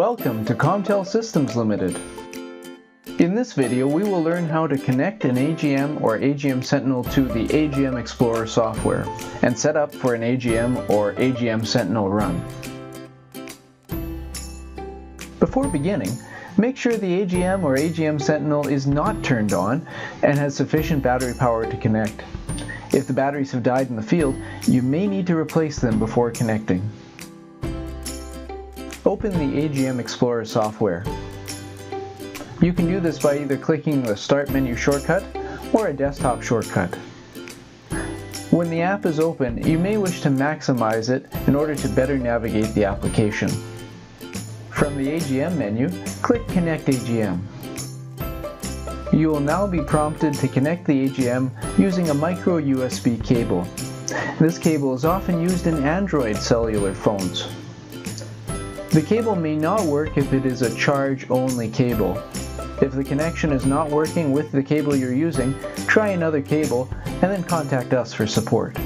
Welcome to Comtel Systems Ltd. In this video, we will learn how to connect an AGM or AGM Sentinel to the AGM Explorer software and set up for an AGM or AGM Sentinel run. Before beginning, make sure the AGM or AGM Sentinel is not turned on and has sufficient battery power to connect. If the batteries have died in the field, you may need to replace them before connecting. Open the AGM Explorer software. You can do this by either clicking the Start menu shortcut or a desktop shortcut. When the app is open, you may wish to maximize it in order to better navigate the application. From the AGM menu, click Connect AGM. You will now be prompted to connect the AGM using a micro USB cable. This cable is often used in Android cellular phones. The cable may not work if it is a charge-only cable. If the connection is not working with the cable you're using, try another cable and then contact us for support.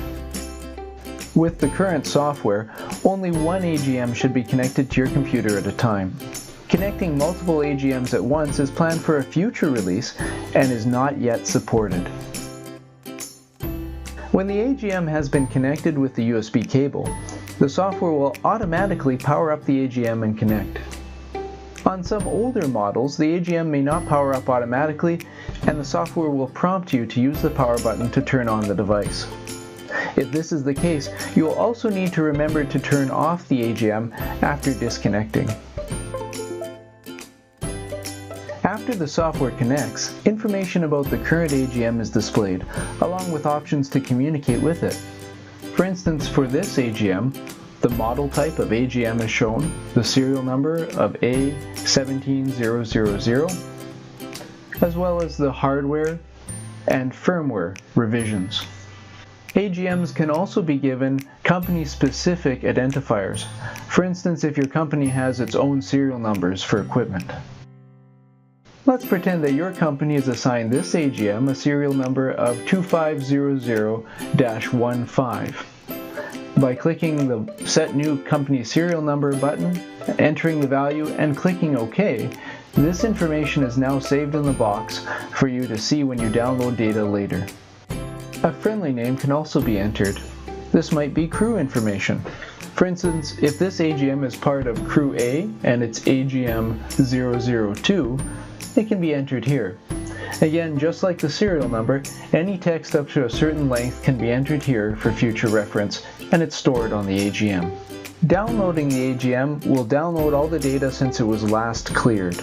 With the current software, only one AGM should be connected to your computer at a time. Connecting multiple AGMs at once is planned for a future release and is not yet supported. When the AGM has been connected with the USB cable, the software will automatically power up the AGM and connect. On some older models, the AGM may not power up automatically, and the software will prompt you to use the power button to turn on the device. If this is the case, you will also need to remember to turn off the AGM after disconnecting. After the software connects, information about the current AGM is displayed, along with options to communicate with it. For instance, for this AGM, the model type of AGM is shown, the serial number of A17000, as well as the hardware and firmware revisions. AGMs can also be given company-specific identifiers, for instance if your company has its own serial numbers for equipment. Let's pretend that your company is assigned this AGM a serial number of 2500-15. By clicking the Set New Company Serial Number button, entering the value, and clicking OK, this information is now saved in the box for you to see when you download data later. A friendly name can also be entered. This might be crew information. For instance, if this AGM is part of Crew A and it's AGM 002, it can be entered here. Again, just like the serial number, any text up to a certain length can be entered here for future reference, and it's stored on the AGM. Downloading the AGM will download all the data since it was last cleared.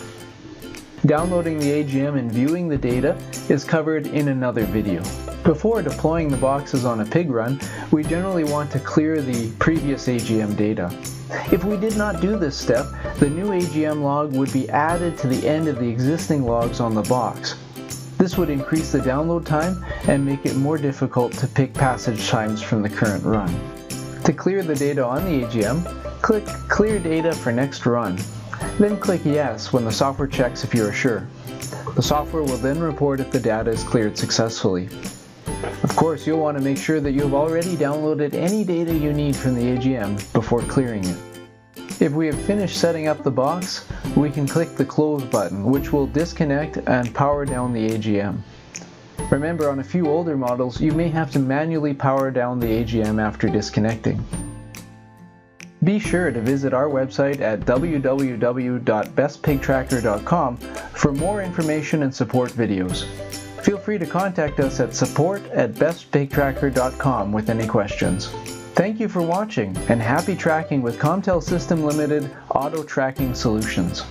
Downloading the AGM and viewing the data is covered in another video. Before deploying the boxes on a pig run, we generally want to clear the previous AGM data. If we did not do this step, the new AGM log would be added to the end of the existing logs on the box. This would increase the download time and make it more difficult to pick passage times from the current run. To clear the data on the AGM, click Clear Data for next run. Then click Yes when the software checks if you are sure. The software will then report if the data is cleared successfully. Of course, you'll want to make sure that you have already downloaded any data you need from the AGM before clearing it. If we have finished setting up the box, we can click the Close button, which will disconnect and power down the AGM. Remember, on a few older models, you may have to manually power down the AGM after disconnecting. Be sure to visit our website at www.bestpigtracker.com for more information and support videos. Feel free to contact us at support@bestpigtracker.com with any questions. Thank you for watching, and happy tracking with Comtel Systems Ltd. Auto Tracking Solutions.